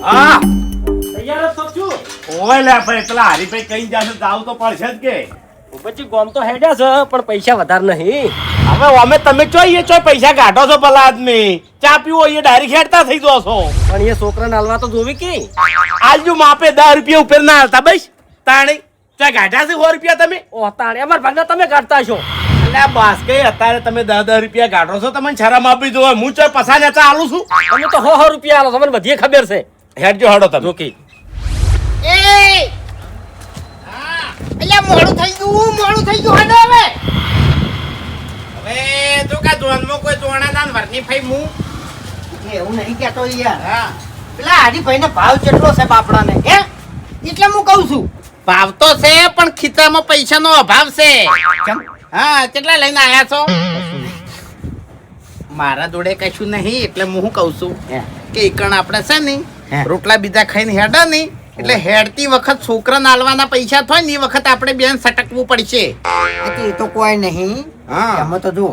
હા તૈયાર જ છું. ઓય લે ભાઈ પેલા હરીભાઈ કઈ જશે જાવ તો પડશે જ કે પછી ગોમ તો હેડ્યા છે પણ પૈસા વધારે નહીં. હવે અમે તમે ચોઈએ ચો પૈસા કાઢો છો ભલા આદમી ચા પીવો એ ડાયરેક્ટ હેડતા થઈ જો છો પણ એ છોકરાને હાલવા તો જોવી કે આજુ માપે 10 રૂપિયા ઉપર ના હાલતા બસ તાણી ચા કાઢ્યા છે 100 રૂપિયા તમે ઓ તાણે અમાર ભાગના તમે કાઢતા છો. અલ્યા બાસ કઈ અત્યારે તમે 10 રૂપિયા કાઢો છો તમને શરમ આપી દો હું ચો પસાને ચા આલું છું તમે તો 100 રૂપિયા આલો તમને બધી ખબર છે. હેડજો હેડો તમે જોકી એ અલ્યા મોડું થઈ ગયું હડો હવે તો કા જોનમાં કોઈ જોણાદાન વરની ફઈ હું એવું નહીં કહેતો યાર. પેલા હરીભાઈને ભાવ કેટલો છે બાપડાને હે એટલે હું કહું છું. ભાવ તો છે પણ ખીચામાં પૈસાનો અભાવ છે. કેમ? હા કેટલા લઈને આયા છો? મારા જોડે કશું નહીં એટલે હું શું કહું છું હે. કે ઈકણ આપણે છે ને હે. રોટલા બીજા ખાઈને હેડા નહીં એટલે હેડતી વખત છોકરાને આલવાના પૈસા થાય ને એ વખત આપણે બેન સટકવું પડશે. એ તો કોઈ નહીં. હા. એમાં તો જુઓ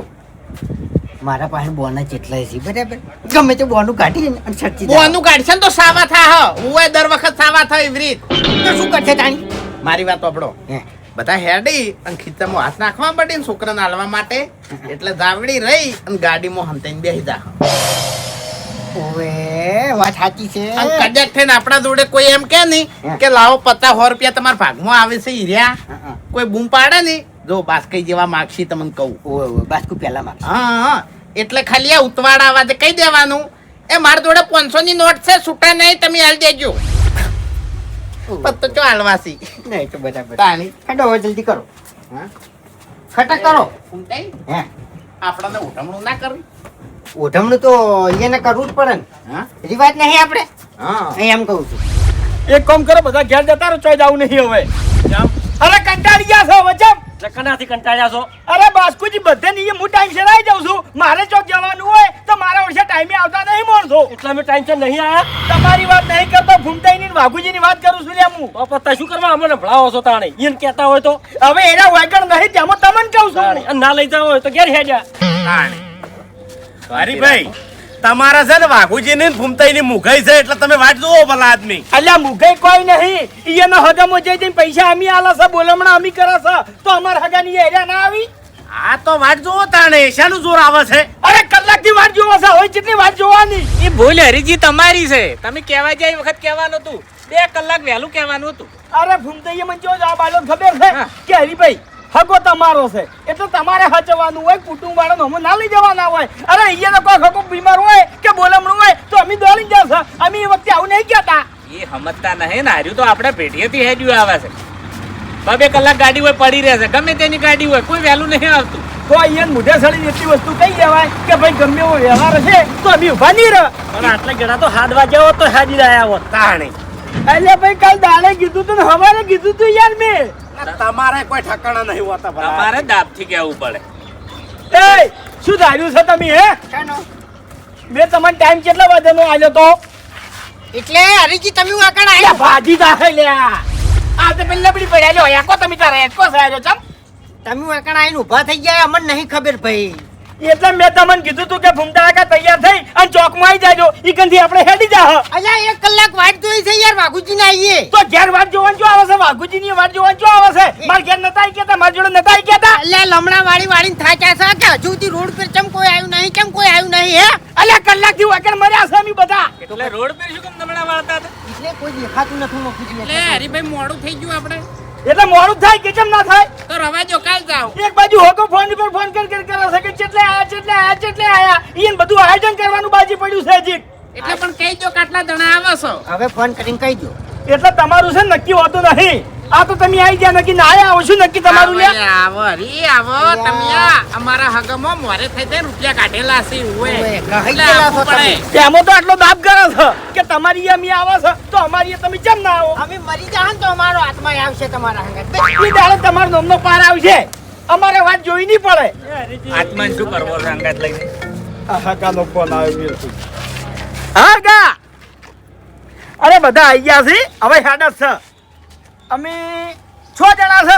મારા પાસે બોના જેટલા છે બરાબર ગમે તે બોનું કાઢી અને છટકી જાય. બોનું કાઢશે ને તો સાવા થા હું દર વખત સાવા થાય એવી રીત. તો શું કરશે તાણી? મારી વાત સાંભળો હે. બધા હેડી અને ખીચામાં હાથ નાખવા પડે ને છોકરાને આલવા માટે એટલે જાવડી રહી અને ગાડીમાં હંતાઈને બેસી જા. ઓવે વાત સાચી છે. અને કદાચ થઈને આપણા જોડે કોઈ એમ કે નહીં કે લાવો 50-100 રૂપિયા તમારા ભાગમાં આવે છે હીર્યા હા. કોઈ બૂમ પાડે ને જો બાસ્કઈ જેવા માગશી તમને કહું. ઓવે બાસ્કુ પહેલા માં હા એટલે ખાલી આ ઉતવાડા આવાજે કહી દેવાનું એ મારા જોડે 500 ની નોટ છે છૂટા નહીં તમે હાલ દેજો. પત્તો ચો હાલવાસી નહીં તો બરાબર. તાણી હેડો હવે જલ્દી કરો. હા ખટક કરો. ઊંટાઈ હે આપણને ઉઠમણું ના કરવી. ઓઢમણું તો એને કરવું જ પડે ને. હા રિવાજ નહીં આપણે હા અહીં એમ કહું છું. એક કામ કરો બધા ઘેર જતા રહો ચોય જાવું નહીં હવે. અરે કંટાળી ગયા છો વચમ લખનાથી કંટાળ્યા છો. અરે બાસ્કુજી બધે નહીં હું ટાઈમ સર આવી જાઉં છું મારે ચોક જવાનું હોય તો મારા વર્ષે ટાઈમે આવતા નહીં માણસો એટલે અમે ટાઈમ છે નહીં આયા તમારી વાત નહીં કરતો ભૂમતાઈની ને વાઘુજીની વાત કરું છું લ્યા હું તો પત્તા શું કરવા અમને ભણાવો છો તાણે ઈન કહેતા હોય તો હવે એના વાગણ નહીં તેમાં તમને કહું તાણે છું અને ના લઈ જાવ હોય તો ઘેર હેડ્યા. હરીભાઈ તમારા છે ને વાઘુજી ની ભૂમતાઈ ની મુઘાઈ છે એટલે તમે વાટ જોવો ભલા આદમી અલ્યા મુઘાઈ કોઈ નહીં ઈયનો હગામો જઈ જઈને પૈસા અમી આલા છે બોલમણા અમી કરે છે તો અમાર હગાની એરિયા ના આવી આ તો વાટ જોવો તાણે શાનું જોર આવે છે અરે કલાકથી વાટ જોવો છે હોય કેટલી વાટ જોવાની એ ભૂલ હરીજી તમારી છે તમે કહેવા જાય વખત કહેવાનું હતું 2 કલાક વહેલું કહેવાનું હતું. અરે ભૂમતાઈએ મને જો જવાબ આલ્યો ખબર છે કે હરીભાઈ હગો તમારો છે એટલે તમારે હચવાનું હોય કુટુંબ વાળાનો અમે ના લઈ જવાના હોય અરે અહીંયા કોઈ હગો બીમાર હોય કે બોલમણું હોય તો અમે દોડી જશે અમે એ વખતે આવું નહીં કહેતા એ સમજતા નહીં ને હાર્યું તો આપણે પેઢીએથી હેડ્યું આવે છે. 2 કલાક ગાડી હોય પડી રહેશે ગમે તેની ગાડી હોય કોઈ વહેલું નહીં આવતું. તો અહીંયા મુઢે સડી એટલી વસ્તુ કહી દેવાય કે ભાઈ ગમે એવો વ્યવહાર છે તો અમે ઉભા નહીં રહે પણ આટલા ગણા તો 7 વાગ્યા હોત તો હાજી રહ્યા હોત. તાણી એટલે ભાઈ કાલ દાડે કીધું તું ને હવારે કીધું તું યાર મેં તમારે કોઈ ઠકાણા નહીં હોતા તમારે દાબથી કહેવું પડે. એ શું ધાર્યું છે તમે હે શાનો? મેં તમને ટાઈમ કેટલા વાગ્યાનો આલ્યો તો એટલે હરીજી તમે વાકણ અલ્યા આવ્યા ભાજી દાખલ લ્યા આ તો પેલા બડી પડ્યા લ્યો એકો તમે તારે એકો સાજો ચમ તમે વાકણ આવીને ઊભા થઈ ગયા અમને નહીં ખબર ભાઈ. એટલે મેં તમને કીધું તું કે ભૂમતા કાકા તૈયાર થઈ અને ચોકમાં આવી જાજો ઈ કંથી આપણે હેડી જા અલ્યા 1 કલાક વાટ જોઈ છે યાર વાઘુજીને આવીએ. તો ઘેર વાત જોવાનું જો આવે છે વાઘુજીની વાત જોવાનું જો આવે છે માર ઘેર નતા આવી કેતા માર જોડે નતા આવી કેતા અલ્યા લમણા વાળીને થાક્યા છે કે હજુ સુધી રોડ પર ચમ કોઈ આવ્યું નહીં કેમ કોઈ આવ્યું નહીં હે? અલ્યા કલાકથી વાકણ મર્યા છે અમે બધા એટલે રોડ પર શું કેમ નમણા વાળતા હતા? એટલે કોઈ દેખાતું નથી મફુજી. એટલે હરીભાઈ મોડું થઈ ગયું આપણે એટલે મોડું થાય કે કેમ ના થાય તો રવા જો કાલ જાઓ. એક બાજુ હોકો ફોન પર ફોન કરે છે કે ચેટલે આયા ઈન બધું આયોજન કરવાનું બાજી પડ્યું છે હજી એટલે પણ કહી દો કેટલા જણા આવો છો. હવે ફોન કરીને કહી દો. એટલે તમારું છે નક્કી હોતું નહીં આ તો તમે આવી ગયા નક્કી ના આયા આવો શું નક્કી તમારું લ્યા આવો હરી આવો તમે આ અમારા હગમો મોરે થઈ જાય રૂપિયા કાઢેલા છે ઓય, ઓય કહી એટલે દેલા આપવું છો તમે. પડે. તેમાં તો આટલો દાબ કરે છે કે તમારી અમે આવે છે તો અમારી તમે કેમ ના આવો અમે મરી જાહન તો અમારો આત્મા આવશે તમારા હંગાત. ઈ દાડે તમારો નામનો પાર આવશે અમારે વાત જોઈ નહીં પડે આત્માને શું કરવો છે અંગાત લઈને? હા કાનો ફોન આવ્યો હા ગા અરે બધા આવી ગયા છે હવે સાડા છે અમે 6 જણા છે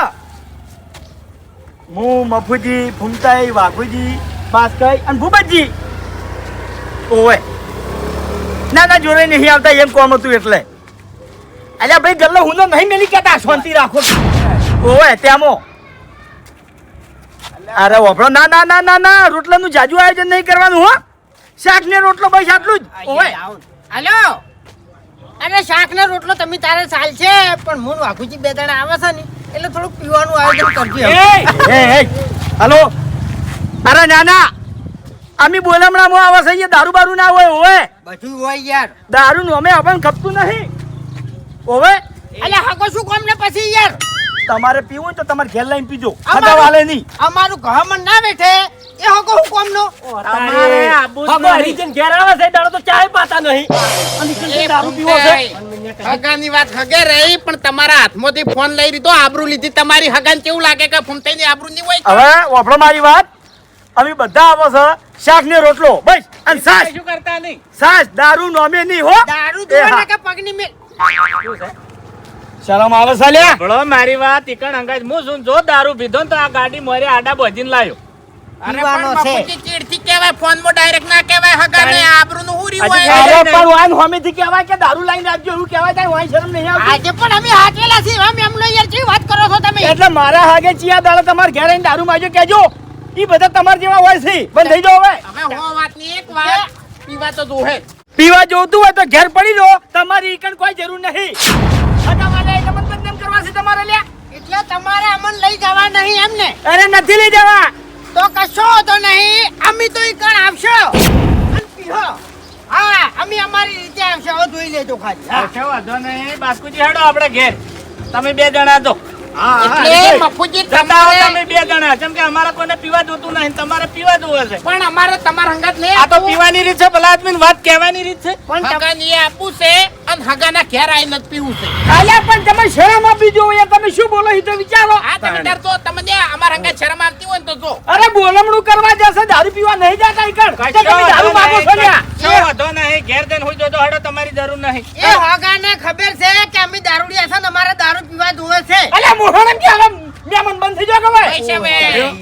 હું મફુજી ફૂમતાઈ વાઘુજી બાસ્કઈ અને ભૂપતજી ઓવે ના ના જોડે નહીં આવતા એમ કોમ હતું એટલે અલ્યા ભાઈ ગલ્લો હું તો નહીં મેલી કહેતા શાંતિ રાખો ઓય ત્યાંમો અરે વફળો ના ના ના ના ના રોટલાનું જાજુ આયોજન નહીં કરવાનું હો શાક ને રોટલો બસ આટલું જ ઓય હાલો અરે શાક ને રોટલો તમે તારે ચાલશે પણ હું વાઘુજી બે જણા આવે છે ને એટલે થોડું પીવાનું આયોજન કરજો હલો અરે ના ના અમે બોલામણામાં આવે છે અહીંયા દારૂ બારૂ ના હોય ઓવે બધું હોય યાર દારૂ નું અમે આપણને ખપતું નહીં ઓવે અલ્યા હકો શું કામ ને પછી યાર તમારે પીવું હોય તો તમારે ઘેર લઈને પીજો અમારું- ખડા વાલે નહીં અમારું ગહમણ ના બેઠે એ હકો હું કામ નો તમારે હગો હરીજન ઘેર આવે છે દાડો તો ચાય પાતા નહીં અને કઈ દારૂ પીવો છે હગાની વાત હગે રહી પણ તમારા હાથમાંથી ફોન લઈ લીધો આબરૂ લીધી તમારી હગાને કેવું લાગે કે ફૂમતાઈની આબરૂ નહીં હોય હવે વાપરો મારી વાત અમે બધા આવો છે શાક ને રોટલો બસ અને સાસ શું કરતા નહીં સાસ દારૂ નોમે નહીં હો દારૂ એ હા. જોવે કે પગની મેલ શરમ આવે છે લ્યા ભળો મારી વાત ઈકણ અંગાજ હું શું જો દારૂ પીધો ને તો આ ગાડી મોરે આડા બોજીને લાયો અરે પીવાનો પણ છે. બાપુજી ચીડથી કહેવાય ફોનમાં ડાયરેક્ટ ના કહેવાય હગાને આબરૂનું હુરી હજી હોય અરે નહીં. પણ વાન હોમેથી કહેવાય કે દારૂ લઈને આપજો એવું કહેવાય તાય વાય શરમ નહીં આવતી આજે પણ અમે હાચવેલા છીએ અમે એમનો યાર કેવી વાત કરો છો તમે એટલે મારા હાગે ચિયા દાડા તમારે ઘેર આવીને દારૂ માજો કહેજો ઈ બધા તમારા જેવા હોય છે બંધ થઈ જાઓ હવે હવે હો વાતની એક વાત પીવા તો દોહે પીવા જોતું હોય તો ઘેર પડી દો તમારી ઈકણ કોઈ જરૂર નહીં તમારે તમને બદનામ કરવા છે તમારે લ્યા એટલે તમારે અમન લઈ જવા નહીં એમને અરે નથી લઈ જવા તો કશો તો નહીં અમે તો ઈ કણ આવશો અને પીહો હા અમે અમારી રીતે આવશે હવે જોઈ લેજો ખાલી કશો વાંધો નહીં બાસ્કુજી હેડો આપણે ઘેર તમે બે જણા તો એટલે બાપુજી જતા હો તમારે તમે બે જણા કેમ કે અમારે કોઈને પીવા જોતું નહીં તમારે પીવા જોવે છે પણ અમારે તમારા હંગાત લે આ તો પીવાની રીત છે ભલા આદમી વાત કહેવાની રીત છે પણ હગાને એ આપવું છે અને હગાના ઘેર આવીને જ પીવું છે અલ્યા પણ તમે શરમ આપી જો યાર તમે શું બોલો એ તો વિચારો આ તમે ડરતો તમને અમારા હંગાત શરમ આવતી હોય ને તો જો અરે બોલમણું કરવા જશે દારૂ પીવા નહીં જતા ઈકણ તો તમે દારૂ માંગો છો લ્યા કશો વાંધો નહીં ઘેર જઈને હોઈ જોજો હેડો તમારી જરૂર નહીં એ હોગાને ખબર છે કે અમે દારૂડિયા છે ને અમારે દારૂ પીવા જોવે છે અલ્યા મોહણમ કે હવે મેમન બંધ થઈ જાવ હવે પૈસા વે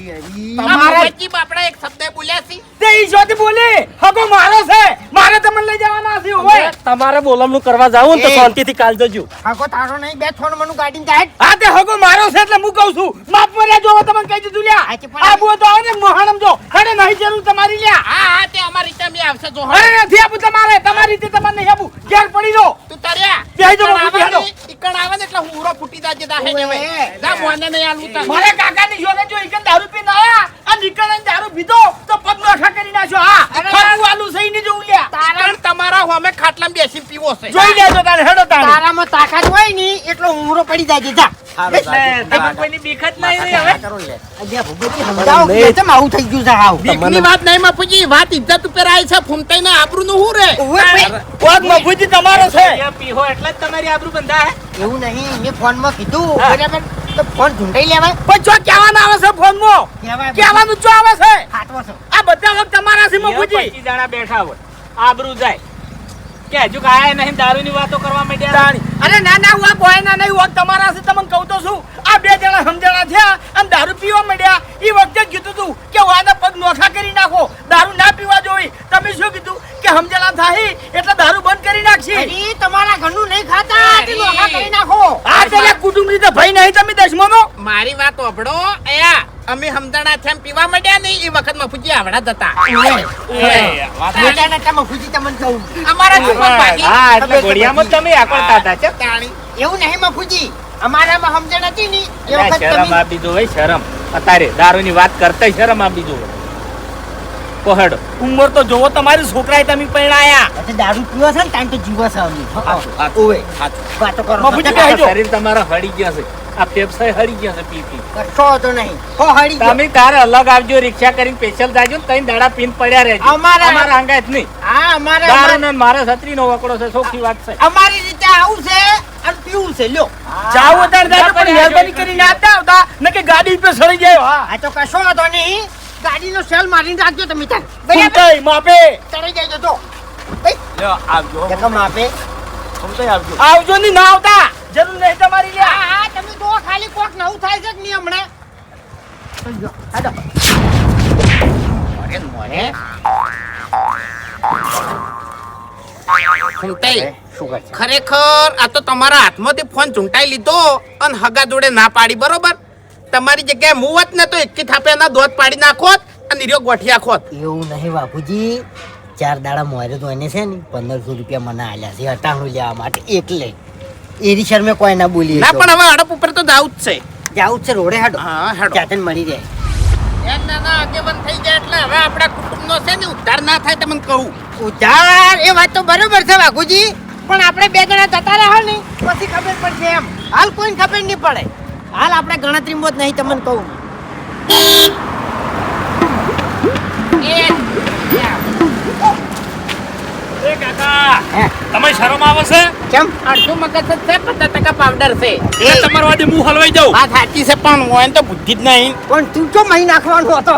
તમારા- તમારા વચ્ચે બાપડા એક શબ્દ બોલ્યા છે તે ઈ જોતી બોલી હગો મારો છે મારે તમને લઈ જવાના છે ઓય તમારે બોલમણું કરવા જાવું ને તો એ. શાંતિથી કાલ જજો હકો તારો નહીં બે થોડ મનું ગાડીને જાય હા તે હગો મારો છે એટલે હું કહું છું માફ મર્યા જોવો તમને કહી દીધું લ્યા હા, તે પણ આ બુઓ તો આવે ને મોહણમ જો અરે નહીં જરૂર તમારી લ્યા હા હા તે અમારી રીતે બી આવશે જો અરે નથી આપું તમારે તમારી રીતે તમારે નહીં આપું ઘેર પડી દો તું તર્યા બેહી જાઓ, બાપુજી, હેડો. ઈકણ આવે ને એટલે હુરો ફૂટી દાજે દાહે ને હવે જા મોને નહીં આલું તને મારા કાકાની જોડે જો ઈકન દારૂ પીને આયા અને નીકળીને દારૂ પીધો તો પગ નોખા કરી નાખ્યો હા ફરવું આલુ સહી ને જોઉં લ્યા ઈકણ તમારા હોમે ખાટલામાં બેસી પીવો છે જોઈ લેજો તારે હેડો તારે તારામાં તાકાત હોય ને એટલો ઊંઘરો પડી જાય જા એટલે તમને કોઈની બીક જ નહીં રહી હવે અલ્યા ભૂપતજી સમજાવો કે કેમ આવું થઈ ગયું છે હાવ બીકની વાત નહીં બાપુજી વાત ઇજ્જત ઉપર આવી છે ફૂમતાઈને આબરૂનું હું રે ઓવે ભાઈ, પગ મફુજી તમારો છે ત્યાં પીહો એટલે જ તમારી આબરૂ બંધા હે એવું નહીં મેં ફોનમાં કીધું બરાબર તો ફોન ઢૂંઢાઈ લેવાય પણ જો કહેવાના આવે છે ફોનમાં કહેવાય કહેવાનું જો આવે છે ફાટવો છે આ બધા વખત તમારા છે મફુજી 25 જણા બેઠા હોય આબરૂ જાય કે હજુ કાંઈ નહીં દારૂની વાતો કરવા માંડ્યા તાણી. અરે ના ના હું આ કોઈ ના નહીં હું તમારા છે તમને કહું તો છું આ બે જણા સમજણા થયા અને દારૂ પીવા માંડ્યા એ વખતે જ કીધું તું કે વાના પગ નોખા કરી નાખો દારૂ ના પીવા જોઈ તમે શું કીધું કે સમજણા થાય એટલે દારૂ બંધ કરી નાખશી અરે તમારા ઘરનું નહીં ખાતા તે નોખા કરી નાખો આ પેલા કુટુંબ રીતે ભાઈ નહીં તમે દશમનો મારી વાત ઓભળો અયા અમે હમદાણા થેમ પીવા માંડ્યા નહીં એ વખત મફુજી આવડા જતા બેટા ને તમે ખુશી તમને કહું અમારા ચુમ્મા ભાગી હા એટલે ઘોડિયામાં જ તમે આકળતા હતા છે તાણી એવું નહીં મફુજી અમારામાં સમજણ હતી ની એ ના, વખત શરમ તમે આપી દો ભાઈ શરમ અત્યારે દારૂની વાત કરતા શરમ આપી દો કોહડો ઉંમર તો જોવો તમારી છોકરાએ તમે પરણાયા એટલે દારૂ પીવો છે ને ટાઈમ તો જીવો છે અમે ઓવે વાતો કરો મફુજી કહી દો. શરીર તમારા હળી ગયા છે આ ફેફસાય હળી ગયા છે પી પી કશો તો નહીં હો હળી ગયો. તમે તારે અલગ આવજો રિક્ષા કરીને સ્પેશિયલ જાજો ને તઈ દાડા પીન પડ્યા રહેજો અમારા- અમારા અંગાત નહીં હા દારૂ ને મારે છત્રીનો વકડો છે સોખી વાત છે અમારી રીતે આવું છે અને પીવું છે લ્યો જાઓ તાર દાદા પણ મહેરબાની કરીને આવતા આવતા ન કે ગાડી પર સડી જાય હા આ તો કશો હતો નહીં ગાડીનો સેલ મારીને રાખજો તમે તાર સુનતાઈ માપે ચડી જાય તો ભાઈ લ્યો આવજો જગા માપે સુનતાઈ આવજો આવજો ની ના આવતા જરૂર નહીં તમારી લ્યા હા હા તમે તો ખાલી કોક નવું થાય છે કે નહીં હમણાં હાલો મોરે મોરે ફૂમતાઈ, ખરેખર આ તો તમારા હાથમાંથી ફોન ચૂંટાઈ લીધો અને હગા જોડે ના પાડી, બરોબર? તમારી જગ્યાએ હું હોત ને તો એકી થાપે એના દોત પાડી નાખોત અને હીરો ગોઠિયા ખોત. એવું નહીં બાપુજી, 4 દાડા મોરે તો એને છે ને 1500 રૂપિયા મને આલ્યા છે અટાણું લેવા માટે, એટલે એની શરમે કોઈ ના બોલી. ના પણ હવે હડપ ઉપર તો જાવું જ છે. જાવું જ છે રોડે હાડો. હા, હેડો. જાતે મળી જાય. એમ નાના આગેવાન થઈ જાય એટલે હવે આપણા કુટુંબનો છે ને ઉદ્ધાર ના થાય તમને કહું. ઉધાર એ વાત તો બરોબર છે વાઘુજી, પણ આપણે 2 જણા જતા રહ્યા ને પછી ખબર પડશે. એમ હાલ કોઈને ખબર નહીં પડે. હાલ આપણે ગણતરીમાં જ નહીં, તમને કહું. એ કાકા, હે, તમે શરમ આવે છે? કેમ? અડધું મગજ જ છે, 50% પાવડર છે. એ તમારા વાદે હું હલવાઈ જાઉં. વાત સાચી છે પણ હોય તો બુદ્ધિ જ નહીં. પણ તું તો મહી નાખવાનો હતો.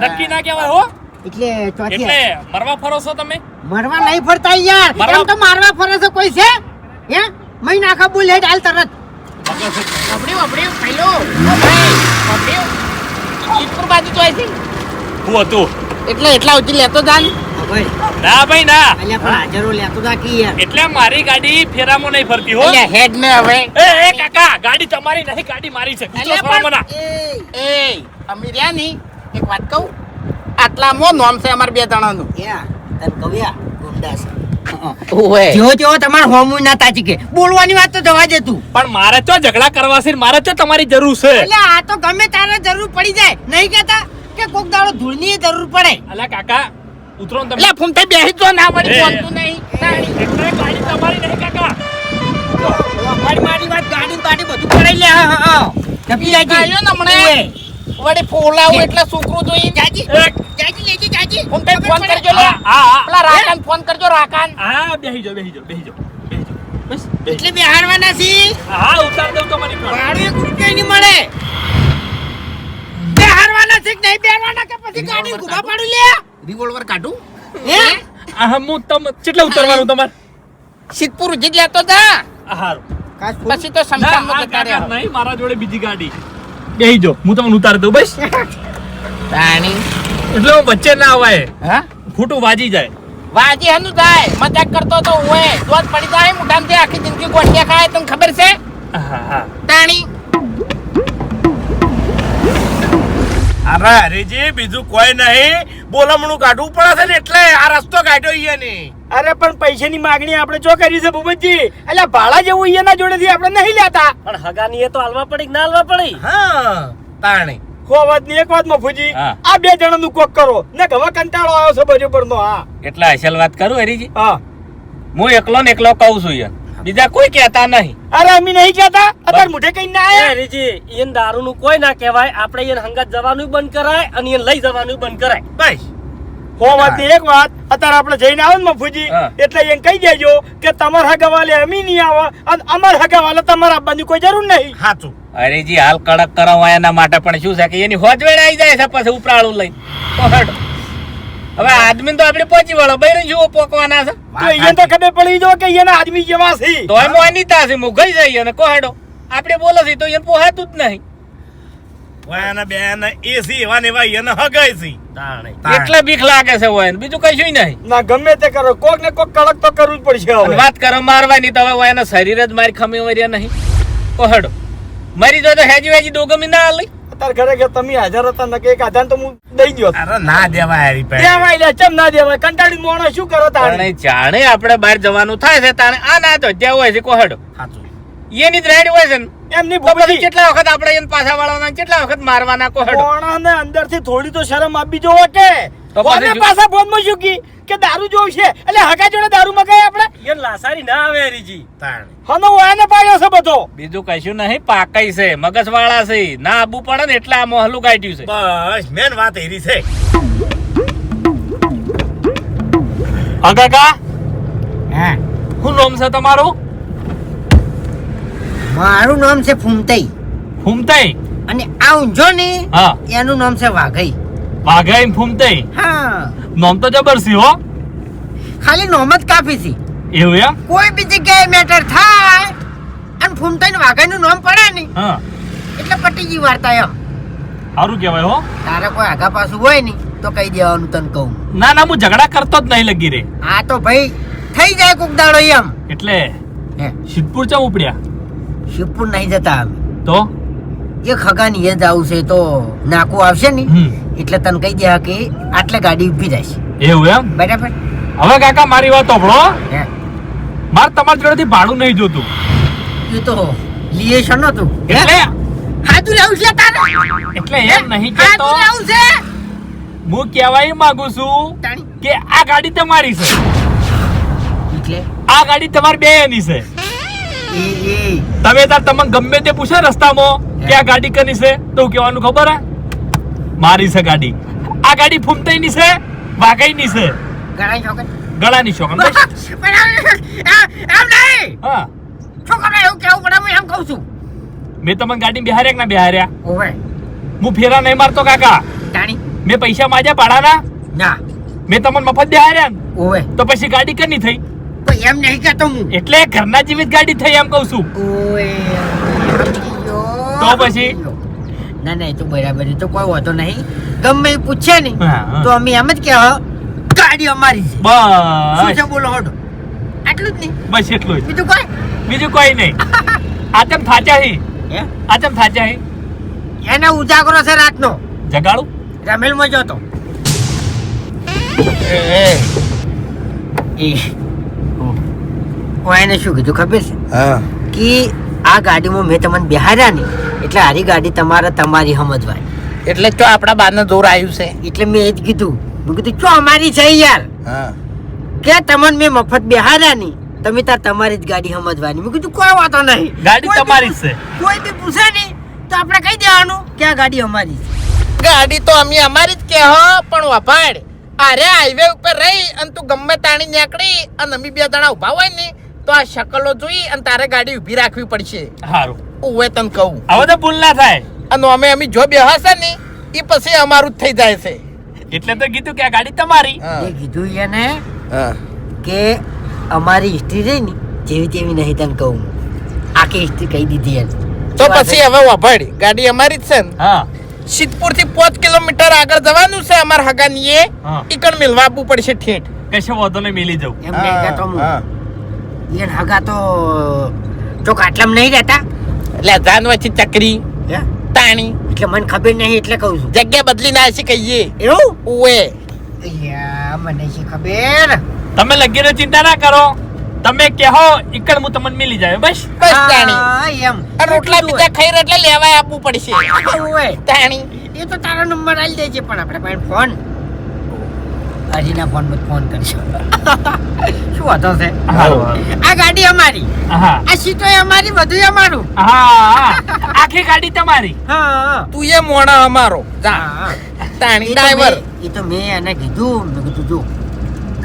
નક્કી ના કહેવાય હો. એટલે ચોથી એટલે મરવા ફરો છો તમે? મરવા નહીં ફરતા યાર. મરવા- એમ તો મારવા ફરે છે કોઈ છે? હે મહી નાખા બોલ હેડ હાલ તરત. વબડ્યું પેલો વબડ્યું ઈદપુર બાજુ તો આવી હું હતું. એટલા સુધી લેતો જાન. હા ભાઈ, ના ભાઈ ના. અલ્યા પણ હાજરો લેતો તા કી યાર. એટલે મારી ગાડી ફેરામાં નહીં ફરતી હો. એટલે હેડ ને હવે એ કાકા, ગાડી તમારી નહીં, ગાડી મારી છે. અલ્યા કૂતરો છોડો મને. એ અમીરિયા ની એક વાત કહું, આટલામાં નોમ છે અમાર 2 જણાનું. યા તને કહું યાર ગુંડા છે. ઓય જો તમારે હોમું ના તાજી કે બોલવાની વાત તો જવા દે તું. પણ મારે તો ઝઘડા કરવા છે, મારે તો તમારી જરૂર છે. એટલે આ તો ગમે તારે જરૂર પડી જાય, નહીં કેતા કે કોક દાડો ધૂળની જરૂર પડે. અલા કાકા, ઉતરો ને તમે. એટલે ફૂમતાઈ બેસી જો ના વળી એ. બોલતું નહીં. એટલે ગાડી તમારી નહીં કાકા. મારી વાત ગાડી બાડી બધું પડાઈ લે. હા હા જપી આયો ને હમણાં. વળી ફોલાવું એટલે છોકરું જોઈ જાજી એક. જાજી લેજી જાજી. ફૂમતાઈ ફોન કરજો લે. હા. પેલા રાકાન ફોન કરજો રાકાન. હા, બેહી જાઓ. બસ બેહી એટલે બિહારવાના છી. જાઓ. હા, ઉતાર દઉં તમારી ફોન. ભાડું 1 રૂપિયા નહીં મળે. બિહારવાના છે કે નહીં બિહારવાના કે પછી ગાડી ગુભા પાડું લે. રિવોલ્વર કાઢું. હે આ હું કેટલા ઉતરવાનું તમારે? સિદ્ધપુર ઉજી જ લેતો જા. હારું. પછી તો શમશાનમાં જતા રહ્યા. નહીં, મારા જોડે બીજી ગાડી. બેહી જાઓ, હું તમને ઉતાર દઉં. બસ તાણી એટલે હું વચ્ચે ના આવાય, હા ખોટું વાજી જાય. વાજી હનું જાય મજાક કરતો તો ઓય દોત પડી જાય મોઢામાંથી આખી જિંદગી ગોઠિયા ખાય તને ખબર છે હા. તાણી અરે હરીજી, બીજું કોઈ નહીં, બોલમણું કાઢવું પડે છે ને એટલે આ રસ્તો કાઢ્યો ઈયાની. અરે પણ પૈસાની માંગણી આપણે ચો કરી છે ભૂપતજી? એટલે ભાડા જેવું એના જોડેથી આપણે નહીં લેતા. પણ હગાની એ તો હાલવા પડી કે ના હાલવા પડી? હા તાણી. કો વાત ની એક વાત મફુજી, હા. આ 2 જણાનું કોક કરો ને હવે કંટાળો આવ્યો છે બરોબરનો. હા એટલે અસલ વાત કરું હરીજી, હા. હું એકલો ને એકલો કહું છું યાર, બીજા કોઈ કહેતા નહીં. અરે અમે નહીં કહેતા, અત્યારે મુઠે કઈ ના એ આયા. હરીજી, ઈયન દારૂનું કોઈ ના કહેવાય. આપણે ઈયન હંગાત જવાનું બંધ કરાય અને ઈયન લઈ જવાનું બંધ કરાય. બસ કો વાત ની એક વાત, અત્યારે આપણે જઈને આવો ને મફુજી, હા. એટલે એને કહી દેજો કે તમારા હગાવાલે અમે નહીં આવે અને અમારા હગાવાલે તમારા આવવાની કોઈ જરૂર નહીં. સાચું. હરીજી, હાલ કડક કરાવવા એના માટે પણ શું છે કે એની હોજવેડ આવી જાય છે પછી ઉપરાળું લઈને. તો હેડો. હવે આદમી તો આપણે પહોંચી વળો, બૈરું જુઓ પોકવાના છે. તો એને તો ખબર પડી જો કે એના આદમી જેવા છે. તો એમ અનિતા છે, મુગઈ જઈએ અને કોહેડો આપણે બોલો છે તો એને પોહાતું જ નહીં. વાયના બેન એસી એવા ને એવા એને હગાય છે. એટલે બીક લાગે છે હોય ને, બીજું કશું નહીં. ના ગમે તે કરો, કોક ને કોક કડક તો કરવું જ પડશે અને હવે. વાત કરો મારવાની તો હવે એના શરીર જ મારી ખમી વરિયા નહીં. કોહેડો મરી જાય તો હેજી વેજી દોગમી ના લઈ. અત્યારે ખરેખર તમે હાજર હતા ને કે એક આધાર તો હું દઈ ગયો. અરે ના દેવાય હરીભાઈ. દેવાય લે, ચમ ના દેવાય? કંટાળી મોણો શું કરો તાણે? પણ જાણે આપણે બહાર જવાનું થાય છે તાણે આ ના તો ત્યાં હોય છે કોહેડો સાચું. એની જ રાઈડ હોય છે ને, એમની તો પછી ભૂપતજી કેટલા વખત આપણે એને પાછા વાળવાના, કેટલા વખત મારવાના કોહેડો. મોણાને અંદરથી થોડી તો શરમ આપી જોવો કે તો પછી કોને જો- પાછા ફોનમાં શું કી કે દારૂ જોવું છે એટલે હગા જોડે દારૂ મગાય આપણે. ઈયન લાસારી ના આવે હરીજી. તાણી. હનો વાયને પાડ્યો છે બધો. બીજું કશું નહીં, પાકઈ છે, મગજ વાળા છે, ના આબુ પડે ને એટલે આ મોહલું કાઢ્યું છે. બસ મેન વાત એરી છે. હા કાકા, હા શું નામ છે તમારું? મારું નામ છે ફૂમતાઈ ફૂમતાઈ. અને આ ઊંઝો ને હા, એનું નામ છે વાઘઈ. વાઘાઈ ફૂમતાઈ. હા નામ તો જબરસી હો. ખાલી નામ જ કાફી છે. એવું એમ? કોઈ બી જગ્યાએ મેટર થાય અને ફૂમતાઈ ને વાઘઈ નું નામ પડે ને હા, એટલે પટી ગઈ વાર્તા. એમ સારું કહેવાય હો. તારે કોઈ આગા પાછું હોય ને તો કહી દેવાનું તને કહું. ના ના, હું ઝઘડા કરતો જ નહીં લગી રે. આ તો ભાઈ થઈ જાય કોક દાડો એમ એટલે હે સિદ્ધપુર ચમ ઉપડ્યા શિવપુર નહીં જતા અમે તો એ ખગાની એ જ આવશે તો નાકું આવશે ને એટલે તને કહી દે કે આટલે ગાડી ઊભી રહેશે એવું એમ બરાબર હવે કાકા મારી વાત સાંભળો હે મારે તમારી જોડેથી ભાડું નહીં જોતું એ તો લીએશન હતું એટલે હાજુ રહેવું છે તારે એટલે એમ નહીં કહેતો હાજુ રહેવું છે હું કહેવા એ માંગુ છું તાણી કે આ ગાડી તમારી છે એટલે આ ગાડી તમારી બે ની છે એ તમે તાર તમને ગમે તે પૂછે રસ્તામાં કે આ ગાડી કની છે તો હું કહેવાનું ખબર હે મારી છે ગાડી આ ગાડી ફૂમતાઈ ની છે વાઘઈ ની છે ઘણા છોકરા ગળાની શોખન બસ એમ નહીં હા છોકરા એવું કેવું પડે હું એમ કહું છું મેં તમને ગાડી બિહાર્યા કે ના બિહાર્યા ઓવે હું ફેરા નહીં મારતો કાકા તાણી મેં પૈસા માજ્યા ભાડાના ના મેં તમને મફત બિહાર્યા ને ઓવે તો પછી ગાડી કની થઈ કોઈ એમ નહીં કહેતો હું એટલે ઘરના જેવી જ ગાડી થઈ એમ કહું છું ઓવે તો પછી? ના ના એ તો બરાબર એ તો કોઈ વાંધો નહીં ગમે એ પૂછે ને હા. તો અમે એમ જ કે ગાડી અમારી છે શું બસ છે બોલો હડો આટલું જ નહીં બસ એટલું જ બીજું કોઈ બીજું કોઈ નહીં આચમ થાચા હી હે આચમ થાચા હી એને ઉજાગરો છે રાતનો જગાડું રમેલમાં જતો એને શું કીધું ખબર છે કે આ ગાડીમાં મેં તમને બેહાર્યા ને એટલે હારી ગાડી તમારી સમજવાની એટલે તો આપણા બાને જોર આવ્યું છે એટલે મેં એ જ કીધું મેં કીધું ચો અમારી છે યાર કે તમને મેં મફત બેહાર્યા ની તમે તાર તમારી જ ગાડી સમજવાની મેં કીધું કોઈ વાતો નહીં ગાડી કોઈ તમારી જ બી- છે કોઈ બી પૂછે ને તો આપણે કહી દેવાનું કે આ ગાડી અમારી છે ગાડી તો અમે અમારી જ કે હો પણ વભાડ અરે હાઈવે ઉપર રહી અને તું ગમે તાણી નીકળી અને અમે બે જણા ઉભા હોય ને તો આ શકલો જોઈ અને તારે ગાડી ઊભી રાખવી પડશે સારું ઉવે તને કહું હવે તો ભૂલ ના થાય અને અમે જો બે હશે ને એ પછી અમારું જ થઈ જાય છે એટલે તો કીધું કે આ ગાડી તમારી એ કીધું એને કે અમારી હિસ્ટ્રી રહી ને જેવી તેવી નહીં તને કહું આખી હિસ્ટ્રી કહી દીધી એને તો પછી હવે વભાડ ગાડી અમારી જ છે ને હા સિદ્ધપુર થી 5 કિલોમીટર આગળ જવાનું છે અમારા હગાની એ હા. ઈકણ મિલવા આપવું પડશે ઠેઠ કશો વાંધો નહીં મિલી જાઉં એમ નહીં કહેતો હું એને હગા તો ચોક આટલામાં નહીં રહેતા એટલે જાન વચ્ચે ચકરી હે? તાણી એટલે મને ખબર નહીં એટલે કહું છું જગ્યા બદલી ના છે કહીએ એવું ઉવે યા મને છે ખબર તમે લગીને ચિંતા ના કરો તમે કહો ઈકણ હું તમને મિલી જાય બસ બસ તાણી હા, એમ આ રોટલા બીજા ખાઈ એટલે લેવાય આપવું પડશે ઓય, તાણી એ તો તારો નંબર આલી દેજે પણ આપણે પાસે ફોન હરીના ફોન પર ફોન કરીશું શું હતો છે હારું. આ ગાડી અમારી હા આ સીટો અમારી બધું અમારું હા આખી ગાડી તમારી હા તું એ મોણા અમારો જા હા તાણી એ તો ડ્રાઈવર મેં- એ તો મેં એને કીધું મેં કીધું જો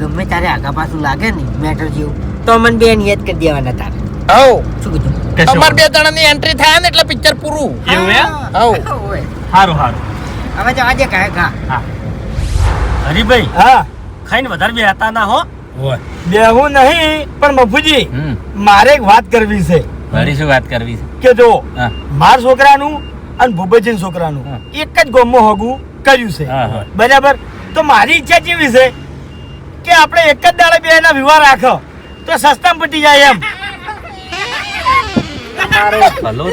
ગમે તારે આગા પાછું લાગે ને મેટર જેવું તો મને બે નિયત કરી દેવાના તારે હવ શું કીધું કશો અમાર બે વાંધો જણાની એન્ટ્રી થાય ને એટલે પિક્ચર પૂરું એવું એમ? હા, હવ. ઓય. સારું સારું હવે જવા દે કહે ઘા હા હરીભાઈ હા ખાઈને વધારે બેહતા ના હો બેહું નહીં પણ મફુજી હમ મારે એક વાત કરવી છે વળી શું વાત કરવી છે કે જો હા માર છોકરાનું અને ભૂપતજી છોકરાનું હા. એક જ ગોમમાં હગું કર્યું છે હા, હા. બરાબર તો મારી ઈચ્છા કેવી છે કે આપણે એક જ દાડે બે ના વિવાહ રાખો તો સસ્તામાં પટી જાય એમ ભલો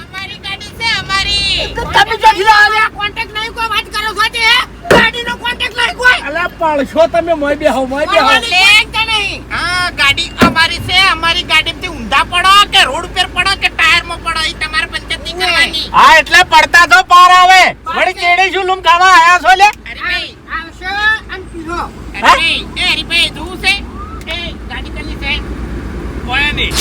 અમારી ગાડી છે અમારી તમે જો આવ્યા કોન્ટેક્ટ નહીં કોઈ વાત કરો છો તે ગાડીનો કોન્ટેક્ટ નહીં કોઈ અલા પાળશો તમે મોય બેહો નહીં હા ગાડી અમારી છે અમારી ગાડીમાંથી ઊંધા પડો કે રોડ ઉપર પડો કે ટાયરમાં પડો એ તમારે પંચાયત નહીં કરવાની હા એટલે પડતા તો પાર આવે વળી કેડી શું લૂમ ખાવા આયા છો લે અરે ભાઈ આવશે અને પીરો અરે ભાઈ એ હરીભાઈ જોવું છે એ ગાડી કની છે કોયાની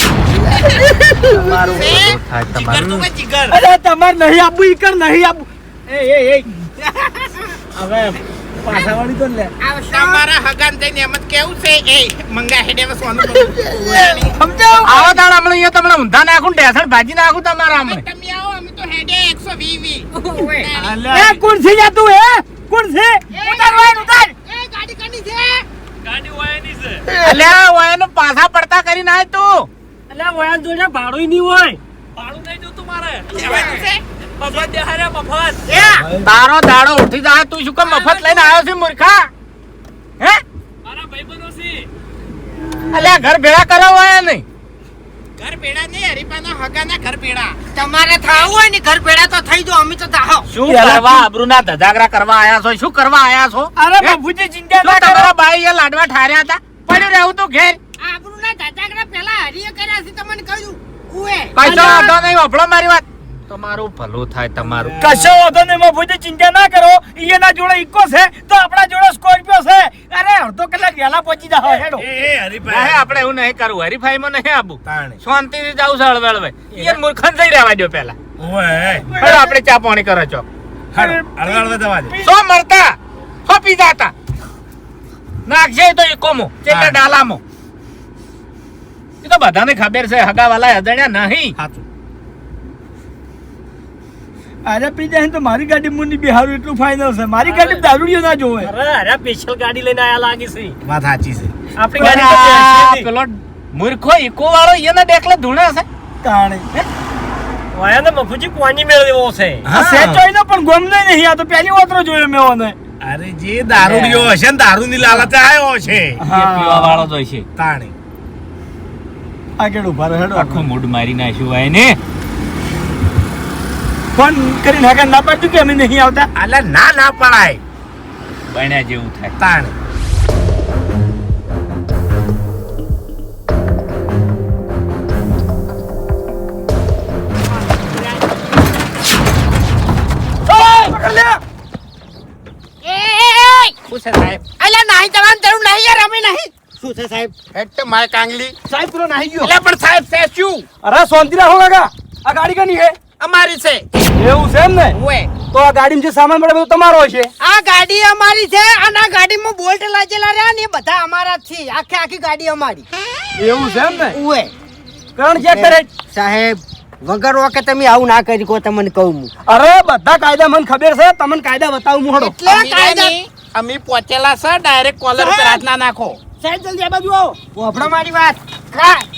જીગર તું કે જીગર અરે તમારે નહીં આપવું ઈકર નહીં આપવું એ હવે પાછાવાળી તો લે આવશે તમારા હગાન જઈને એમ જ કેવું છે એ મંગા હેડે હવે સોનું બધું. સમજાવ આવો તાણ હમણાં અહીંયા તમને ઊંધા નાખું ઢેસણ ભાજી નાખું તમારા અમે હમણાં તમે આવો અમે તો હેડે 120 એ કોણ છે જા તું હે કોણ છે ઉતાર વાય ઉતાર એ ગાડી કની છે ગાડી વાયની છે અલ્યા ઓયાનો પાછા પડતા કરીને આય તું એટલે વયાન જોડે ભાડું નહીં હોય ભાડું નહીં જોતું મારે લેવાનું છે મફત દેહાર્યા મફત તારો દાડો ઉઠી જાય તું શું કામ મફત લઈને આવ્યો છે મૂર્ખા હે મારા ભાઈબંધો છે અલ્યા ઘર ભેળા કરાવવાયા નહીં. ઘર ભેડા નહીં, હરીફાના હગાના ઘર ભેડા. તમારે થાવું હોય ને ઘર ભેડા તો થઈ જાઓ, અમે તો થાઓ. શું કરવા આબરૂના ધજાગરા કરવા આયા છો? શું કરવા આયા છો? અરે બાપુજી ચિંતા શું ના કરો. તમારા બાઈ એ લાડવા ઠાર્યા હતા? પડ્યું રહેવું તું ઘેર. આબરૂના ધાજાગરા પેલા હરીએ કર્યા છે તમને કહ્યું. ઉએ. કશો વાંધો નહીં, વફળો મારી વાત. તમારું ભલું થાય તમારું. કશો વાંધો નહીં બાપુજી ચિંતા ના કરો. ઈયના જોડે ઇકો છે તો આપણા જોડે સ્કોર્પિયો છે. અરે અડધો કલાક વહેલા પહોંચી જાવ હેડો. નહીં, આપણે એવું નહીં કરવું. હરીફાઈમાં નહીં આવું. શાંતિથી જાવું છે હળવે. ઈ મૂર્ખન થઈ રહેવા દો પેલા. હેડો આપણે ચા પાણી કરો છો. સો મરતા સો પીધા હતા. નાખશે તો ઇકોમો ચેટલા ડાલામો. એ તો બધાને ખબર છે હગાવાલા અજાણ્યા નહીં. અરે પી જાય તો મારી ગાડી મુની બિહારું એટલું ફાઇનલ છે. મારી ગાડી દારૂડિયો ના જોવે. અરે સ્પેશિયલ ગાડી લઈને આયા લાગે છે વાત સાચી છે. આપણી પણ ગાડી તો આ બેસી પેલો મૂર્ખો ઇકો વાળો એને દેખલે ધૂણે છે. તાણે વાયા ને મફુજી કોની મેળવ્યો છે હા સેચોઈનો પણ ગોમનો નહીં. આ તો પહેલી વાતરો જોયો મેં ઓને. અરે જે દારૂડિયો હશે ને દારૂની લાલચે આવ્યો છે એ પીવા વાળો જ હોય છે. તાણી આગળ ઉભા રહો હેડો. આખું મૂડ મારી નાખ્યું હોય ને. ફોન કરીને હાકા ના પાડતું કે અમે નહીં આવતા. અલે ના ના પડાય બન્યા જેવું થાય. તાણી પકડ લે. શું છે સાહેબ? અલ્યા નાહી જવાનું જરૂર નહીં યાર, અમે નહીં. શું છે સાહેબ? હેડ તો માય કાંગલી. સાહેબ પેલો નાહી ગયો. એટલે પણ સાહેબ છે શું? અરે શાંતિ રાખો કાકા. આ ગાડી કોની છે? અમારી છે. એવું છે એમ ને? ઓએ. તો આ ગાડીમાં જે સામાન પડે બધું તમારો હશે. આ ગાડી અમારી છે અને આ ગાડીમાં બોલ્ટ લાગેલા રહ્યા ને એ બધા અમારા જ છે. આખી ગાડી અમારી. એવું છે એમ ને? ઉએ. કરણ ચેક કરે. સાહેબ વગર વખત તમે આવું ના કરી કો તમને કહું હું. અરે બધા કાયદા મને ખબર છે. તમને કાયદા બતાવું હું હેડો. એટલે કાયદા અમે પહોંચેલા છે ડાયરેક્ટ કોલર પર હાથ ના નાખો. સાહેબ જલ્દી આ બાજુ આવો. વાપરો મારી વાત.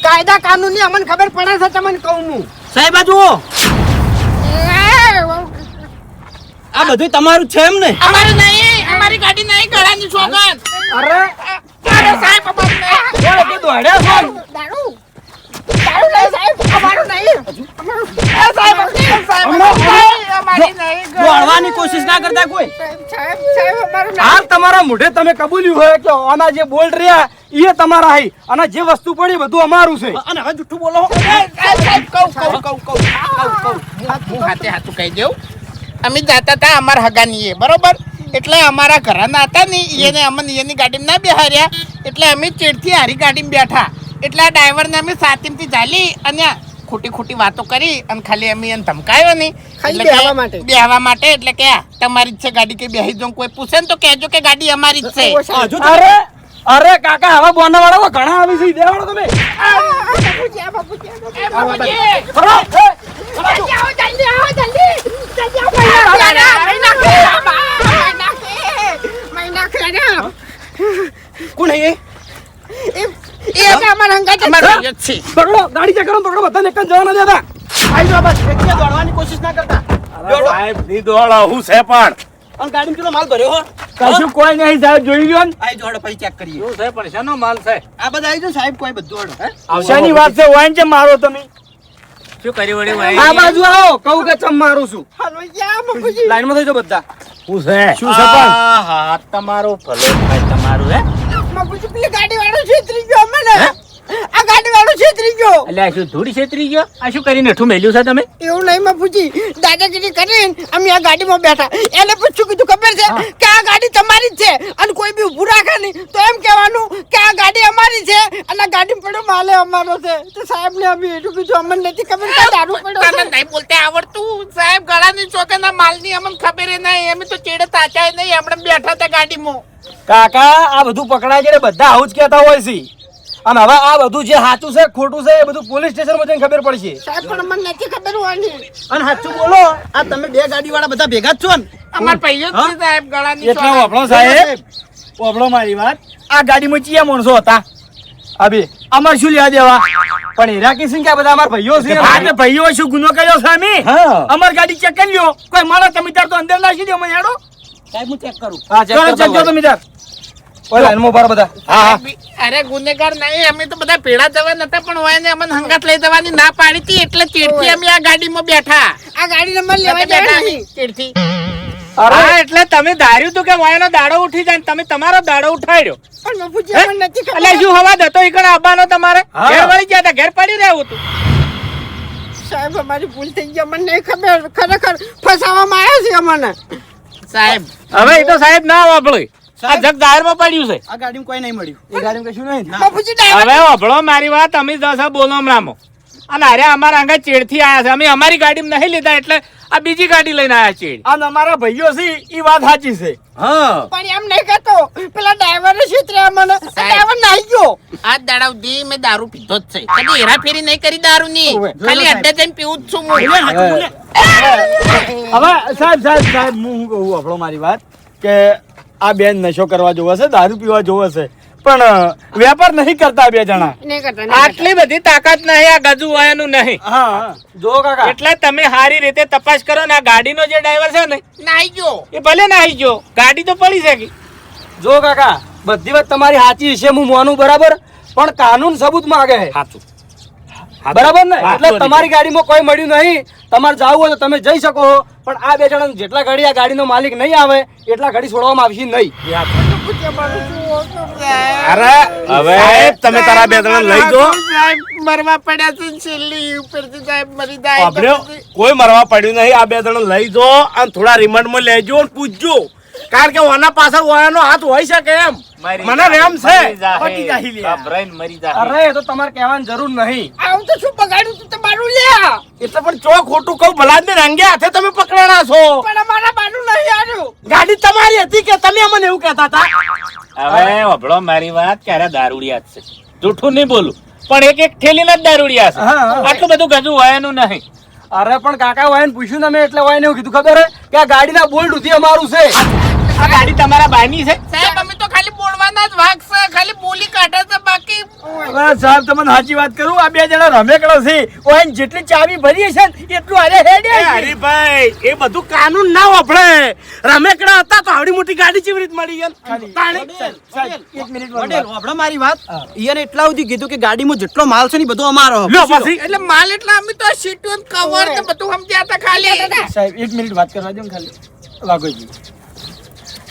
કાયદા કાનૂની અમને ખબર પડે છે તમને કહું હું. સાહેબ આ જુઓ આ બધું તમારું જ છે એમ ને? અમારી નહીં, અમારી ગાડી નહીં, ગળાની સોગન. અરે અરે સાહેબ અમારી નહીં. ઓય કે દોડ્યા છો. દારૂ નહીં સાહેબ, અમારું નહીં. એ સાહેબ, અમારી નહીં. દોડવાની કોશિશ ના કરતા કોઈ. સાહેબ અમારું હાલ તમારા મોઢે તમે કબૂલ્યું હોય કે આના જે બોલ્ટ રહ્યા એ તમારા હઈ અને જે વસ્તુ પડી બધું અમારું છે. અને હવે જુઠ્ઠું બોલો. સાહેબ હું હાથે હાથું કહી દઉં. અમે જાતા હતા અમારા હગાની બરોબર, એટલે અમારા ઘરના હતા ને એને અમને એની ગાડીમાં ના બેહાર્યા, એટલે અમે ચેડથી હારી ગાડીમાં બેઠા. એટલે આ ડ્રાઈવરને અમે સાતીમથી ઝાલી અને ખોટી ખોટી વાતો કરી અને ખાલી અમે એને ધમકાયો નહીં. ખાલી એટલે કે બેહવા માટે. બેહવા માટે. એટલે કે આ તમારી જ છે ગાડી, કે બેહી જાઉં કોઈ પૂછે ને તો કહેજો કે ગાડી અમારી જ છે. હજુ અરે અરે કાકા હવે બોના વાળા ઘણા આવી છે. દેવાડો તમે. કોણ હે અમારો જ છે. પકડો ગાડી ચેક કરો. પકડો બધાને એક જ જવા ના દેતા. આઈ જાઓ બસ એકલા દોડવાની કોશિશ ના કરતા. સાહેબ ની દોડ હું છે પણ અને ગાડીમાં કેટલો માલ ભર્યો હો? કશું કોઈ નહીં સાહેબ જોઈ લ્યો ને. આઈ જોડો પછી ચેક કરીએ. શું છે પણ શેનો માલ છે? આ બધા આઈ જો સાહેબ કોઈ બધું હડો. હે શાની વાત છે? વાઈન છે મારો તમે. શું કરી વળી આ ભાઈ? બાજુ આવો. કહું કે ચમ મારું છું. હાલો યા બાપુજી. લાઈનમાં થઈ જાઓ બધા. શું છે શું છે પણ? હા તમારું ભલું થાય તમારું. હે બાપુજી પેલી ગાડી વાળો છેતરી ગયો અમને. આ ગાડી વાળો છેતરી ગયો. એટલે આ શું ધૂળી છેતરી ગયો? આ શું કરીને હેઠું મેલ્યું છે તમે? એવું નહીં બાપુજી, દાદાગીરી કરીને અમે આ ગાડીમાં બેઠા. એને પૂછ્યું કીધું ખબર છે કે આ ગાડી તમારી જ છે અને કોઈ બી ઊભું રાખે નહીં તો એમ કહેવાનું કે આ ગાડી અમારી છે અને આ ગાડી પડ્યો માલે અમારો છે. તો સાહેબ ને અમે એટલું કીધું અમને નથી ખબર કે દારૂ પડ્યો તને છે. નહીં બોલતે આવડતું સાહેબ? ગળાની ચોકના માલની અમને ખબર નહીં. અમે તો ચેડે તાચાય નહીં, આપણે બેઠા હતા ગાડીમાં. કાકા આ બધું પકડાય છે બધા આવું જ કહેતા હોય છે. અને હવે આ બધું જે સાચું છે ખોટું છે એ બધું પોલીસ સ્ટેશનમાં જઈને ખબર પડશે. સાહેબ પણ અમને નથી ખબર હોવાની. અને સાચું બોલો આ તમે બે ગાડી વાળા બધા ભેગા જ છો ને? અમાર ભાઈઓ જ છે સાહેબ ગળાની એટલે ચોકન. વાપરો સાહેબ. વાપરો મારી વાત. આ ગાડીમાં ચિયા માણસો હતા? અબે અમાર શું લેવા દેવા? પણ હીરા કિશન કે બધા અમાર ભાઈઓ છે. હા તે ભાઈઓ શું ગુનો કર્યો છે અમે? અમાર ગાડી ચેક કરી લ્યો. કોઈ માણસ તમે તાર તો અંદર નાખી દો મને હેડો. સાહેબ હું ચેક કરું. હા ચેક કરો તમે તાર. ઓય લાઈનમાં ઉભા રહો બધા. હા અરે ગુનેગાર નહીં, અમે તો બધા ભેળા જવા નતા, પણ હોય ને અમને હંગાત લઈ જવાની ના પાડી હતી, એટલે ચેડથી અમે આ ગાડીમાં બેઠા. આ ગાડી નંબર લેવા બેઠા જાય અમે નહીં. ચેડથી. હા, એટલે તમે ધાર્યું તું કે વાયનો દાડો ઉઠી જાય ને તમે તમારો દાડો ઉઠાડ્યો. પણ બાપુજી અમને નથી ખબર. એટલે શું હવા હતો ઈકણ આવવાનો તમારે? હા. ઘેર વળી ગયા હતા, ઘેર પડી રહેવું હતું. સાહેબ અમારી ભૂલ થઈ ગઈ, અમને નહીં ખબર. ખરેખર ફસાવામાં આવ્યા છે અમને. સાહેબ હવે એ તો સાહેબ ના વાપરે. આ જગ જાહેરમાં પડ્યું છે. આ ગાડીમાં કોઈ નહીં મળ્યું. એ ગાડીમાં કશું નહીં. બાપુજી driver હવે વાપરો મારી વાત, તમે દસ બોલો હમણાં. અને અરે અમારા આગળ ચેડથી આયા છે, અમે અમારી ગાડીમાં નહીં લીધા એટલે આ બીજી ગાડી લઈને આયા ચેડ. આ અમારા ભાઈઓ છે ઈ વાત સાચી છે. હા પણ એમ નહીં કહેતો. પેલા ડ્રાઈવરે છેતર્યા મને. ડ્રાઈવર નાહી ગયો. આ દાડા સુધી મેં દારૂ પીધો જ છે, કદી હેરાફેરી નહીં કરી દારૂની. ખાલી અડ્ડે જઈને પીવું જ છું હું. હવે સાહેબ હું કહું આપણો મારી વાત કે આ બેન નશો કરવા જોવે છે, દારૂ પીવા જોવે છે, પણ વેપાર નહીં કરતા બે જણા. નહીં કરતા, નહીં કરતા. આટલી બધી તાકાત નહીં આ ગજુ વાયનું નહીં. હા જો કાકા એટલે તમે સારી રીતે તપાસ કરો ને આ ગાડીનો જે ડ્રાઈવર છે ને નાઈ ગયો. એ ભલે ના આવી ગયો, ગાડી તો પડી શકી. જો કાકા બધી વાત તમારી સાચી છે, હું માનું બરાબર, પણ કાનૂન સબૂત માંગે છે. સાચું બરાબર ને? સાચું એટલે રીતે. તમારી ગાડીમાં કોઈ મળ્યું નહીં, તમારે જાવું હોય તો તમે જઈ શકો છો, પણ આ બે જણા જેટલા ઘડી આ ગાડીનો માલિક નહીં આવે એટલા ઘડી છોડવામાં આવશે નહીં. બાપુજી અમારું શું હતું? અરે હવે સાહેબ તમે તારા બે જણા લઈ દો. સાહેબ મરવા પડ્યા છે છેલ્લી ઉપરથી, સાહેબ મરી જાય તો વાપર્યો? પછી. કોઈ મરવા પડ્યું નહીં. આ બે જણા લઈ દો અને થોડા રિમાન્ડમાં લેજો અને પૂછજો, કારણ કે ઓના પાછળ ઓયાનો હાથ હોય શકે એમ મને રેમ છે. પતી જાહી લ્યા. અરે એ તો તમારે કહેવાની જરૂર નહીં. આવું તો શું બગાડ્યું તું તમારું લ્યા? એટલે પણ ચો ખોટું કહું, ભલા ને રંગે હાથે તમે પકડાણા છો. પણ અમારા બાનું નહીં આવ્યું. ગાડી તમારી હતી કે તમે અમને એવું કહેતા હતા? હવે વભળો મારી વાત, ક્યારે દારૂડિયા જ છે, જૂઠું નહીં બોલું, પણ એક એક થેલીના જ દારૂડિયા છે. હા, હા. આટલું બધું ગજુ વાયનું નહીં. અરે પણ કાકા વાયન પૂછ્યું તમે એટલે વાયને એવું કીધું ખબર હે કે આ ગાડીના બોલ્ટ ઉધી અમારું છે. આ ગાડી તમારા બાની છે. સાહેબ અમે તો ખાલી બોલવાના જ વાઘ છે, ખાલી બોલી કાઢે છે, બાકી હવે સાહેબ તમને સાચી વાત કરું, આ બે જણા રમેકડો છે, વાયન જેટલી ચાવી ભરી છે ને એટલું હારે હેડે એ છે. હરીભાઈ, એ બધું કાનૂન ના વાપરે. રમેકડા હતા તો આવડી મોટી ગાડી ચેવી રીત મળી ગઈ? તાણી. સાહેબ, એક મિનિટ વડીલ, વાપરો મારી વાત. ઈયને એટલા સુધી કીધું કે ગાડીમાં જેટલો માલ છે ને ઈ બધો અમારો. લ્યો પછી એટલે માલ એટલા અમે તો સીટો ને કવર ને બધું સમજ્યા હતા ખાલી. સાહેબ એક મિનિટ વાત કરવા દો ને ખાલી. વાઘોજી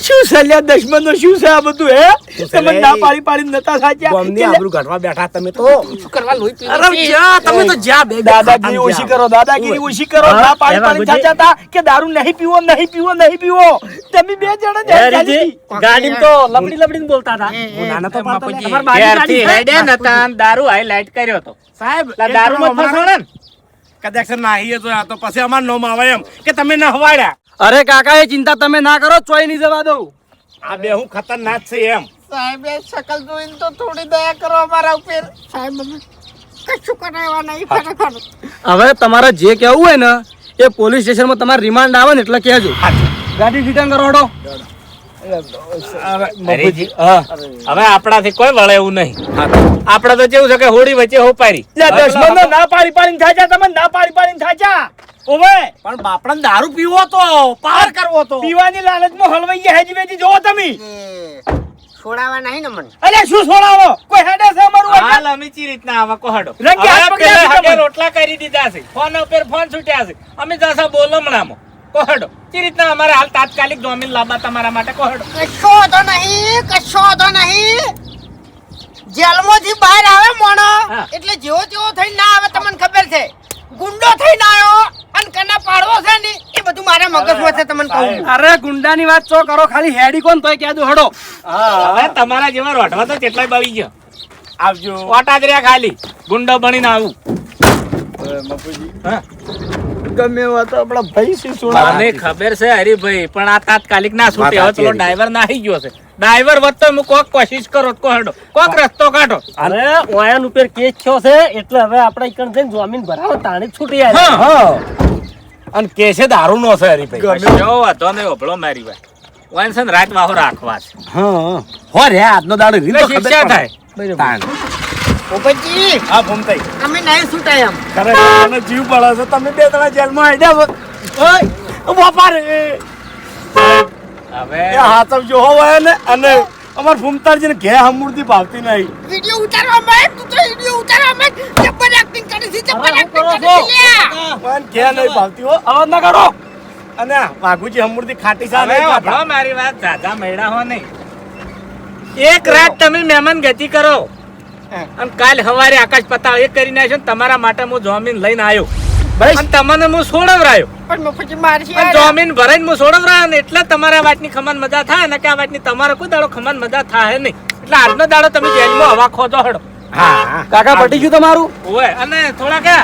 શું સલ્યા દશમનો શું છે આ બધું હે? તમે ના પાડી પાડી નતા સાચ્યા. ગોમની આબરૂ કાઢવા બેઠા તમે તો. શું કરવા લોહી પીવું અરે છે? જ્યાં તમે તો જ્યાં બે દાદાગીરી ઓછી કરો, દાદાગીરી ઓછી કરો. ના પાડી પાડી સાચ્યા હતા કે દારૂ નહીં પીવો, નહીં પીવો, નહીં પીવો. તમે બે જણા જ હે ચાલી રીજી, હતી. ગાડીમાં તો લબડી લબડીને બોલતા હતા. નાના તો પાડતા નહીં. તમારી બાજુ ઘેરથી ગાડી છે? હેડે નતા અને દારૂ હાઈલાઇટ કર્યો હતો. સાહેબ એટલે દારૂમાં જ ફસાણા ને. કદાચ નાહીએ તો આ તો પછી અમાર નોમ આવે એમ કે તમે ન હવાડ્યા. અરે કાકા એ ચિંતા તમે ના કરો, ચોય નહીં જવા દઉં. આ બે હું ખતરનાક છે એમ. સાહેબ એ શકલ જોઈને તો થોડી દયા કરો અમારા ઉપર. સાહેબ અમે કશું કરાવવા નહીં ખરેખર. હવે તમારે જે કહેવું હોય ને એ પોલીસ સ્ટેશનમાં તમારે રિમાન્ડ આવે ને એટલે કહેજો. ગાડી રિટર્ન કરો હડો. હરીજી, હા હવે આપણાથી કોઈ વળે એવું નહીં. આપણે તો કેવું છે કે હોડી વચ્ચે હોપારી. દશમનો ના પાડી પાડીને થાચા, તમે ના પાડી પાડીને થાચા. ઓવે પણ બાપડાને દારૂ પીવો તો પાર કરવો તો. પીવાની લાલચમાં હલવાઈ ગયા હેજી વેજી જોવો તમે. છોડાવવા નહીં ને મને. અલ્યા શું છોડાવો? કોઈ હેડે છે અમારું વચન? હાલ અમે ચી રીતના આવા કોહડો. રંગે હાથ હવે પકડ્યા પેલા છે હાથે તમે. રોટલા કરી દીધા છે, ફોન ઉપર ફોન છૂટ્યા છે, અમે જશા બોલમણામાં કોહડો. ચી રીતના અમારે હાલ તાત્કાલિક જમીન લાવવા તમારા માટે કોહડો. કશો વાંધો નહીં, કશો વાંધો નહીં. જેલમાંથી બહાર આવે મોણો હા. એટલે જેવો તેવો થઈને ના આવે, તમને ખબર છે. ગુંડો થઈને આવ્યો અને કના પાડવો છે ને એ બધું મારા મગજમાં છે, તમને કહું. અરે ગુંડાની વાત ચો કરો, ખાલી હેડી કોણ તોય કહેજો હડો. હવે તમારા જેવા રોઢવા તો કેટલાય બળી ગયો. આવજો. ઓટા જ રહ્યા ખાલી, ગુંડો બનીને આવું. હા. ગમે એવા તો આપણા ભાઈ શું મને ખબર છે હરીભાઈ, પણ આ તાત્કાલિક ના છૂટે. હવે પેલો ડ્રાઈવર નાહી ગયો છે. ડ્રાઈવર વધતો હું કોક કોશિશ કરો તો કોહડો, કોક રસ્તો કાઢો. અરે ઓયાન ઉપર કેસ થયો છે એટલે હવે આપણે ઈકણ જઈને જમીન ભરાવો તાણે જ છૂટી આવી. હા અને કે છે દારૂ નો છે હરીભાઈ. કશો વાંધો નહીં, ઓભળો મારી વાત. ઓન છે ને રાત વાહો રાખવા છે. હા હો રે આજનો દાડો રીતો એટલે શિક્ષા ખબર થાય. પડે. તાણ. પોપટજી હા ભૂમતાઈ. અમે નહીં છૂટાય એમ. ખરેખર મને જીવ બળે છે. તમે બે જણા જેલમાં આડ્યા છો. ઓય ઓ બાપા રે. હવે એ હાથવજો હો હોય ને અને અમાર ફૂમતાળજીને ઘે હમુરથી ભાવતી નહીં. વિડિયો ઉતારવા માંગ તું તો વિડિયો ઉતારવા માંગ જબર એક્ટિંગ કરી છે જબર હવે એક્ટિંગ હું કરી કરો છે લ્યા. પણ ઘે નહીં ભાવતી હો. અવાજ ના કરો અને આ વાઘુજી હમુરથી ખાટી સા હવે નહીં વાપરો ખાતા. મારી વાત દાદા મેળા હો નહીં. એક રાત તમે મહેમાન ગતિ કરો અને કાલ સવારે આકાશ પતાળ એક કરીને આવ્યો ને તમારા માટે હું જમીન લઈને આવ્યો અને તમને હું છોડવરાયો પણ મફતી મારશે અને જમીન ભરાઈને હું છોડવરાયો ને એટલે તમારા વાતની ખમન મજા થાય ને કે આ વાતની તમારો કોઈ દાડો ખમન મજા થાય નહીં એટલે આજનો દાડો તમે જેલમાં હવા ખોજો હડો. હા કાકા પટી ગયું તમારું ઓય અને થોડા કે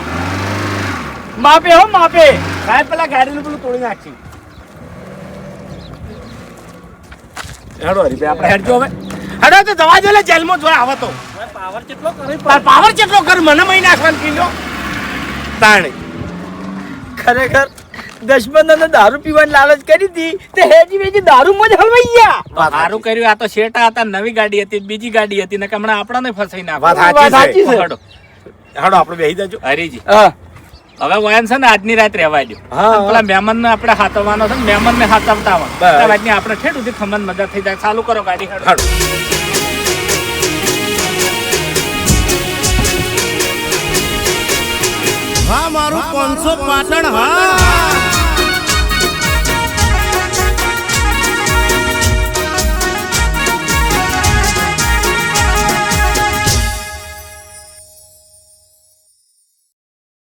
માપે હો માપે. સાહેબ પેલા ગાડીનું પેલું તોડી નાખી. હેડો હરીભાઈ આપણે હેડજો હવે. હેડો તો જવા દે લે જેલમાં જોઈ આવે તો. પાવર કેટલો કરે તાર પાવર કેટલો કર મને મહી નાખવાનું કીધો તાણે. ખરેખર દશમંદને દારૂ પીવાની લાલચ કરી હતી તે હેજી વેજી દારૂમાં જ હલવાઈ ગયા. સારું કર્યું. આ તો શેટા હતા, નવી ગાડી હતી, બીજી ગાડી હતી ને કે હમણાં આપણને ફસાઈ નાખો. વાત સાચી છે. હડો હેડો આપણે બેહી જજો. હરીજી હા હવે વયન છે ને આજની રાત રહેવા દો. હા. અને પેલા મહેમાન ને આપણે હાથવવાનો છે ને મહેમાન ને હાથવતા બસ. વાતની આપણે ઠેઠ સુધી ખમન મજા થઈ જાય. ચાલુ કરો ગાડી હેડો. હેડો. હા મારું 500 પાટણ હા.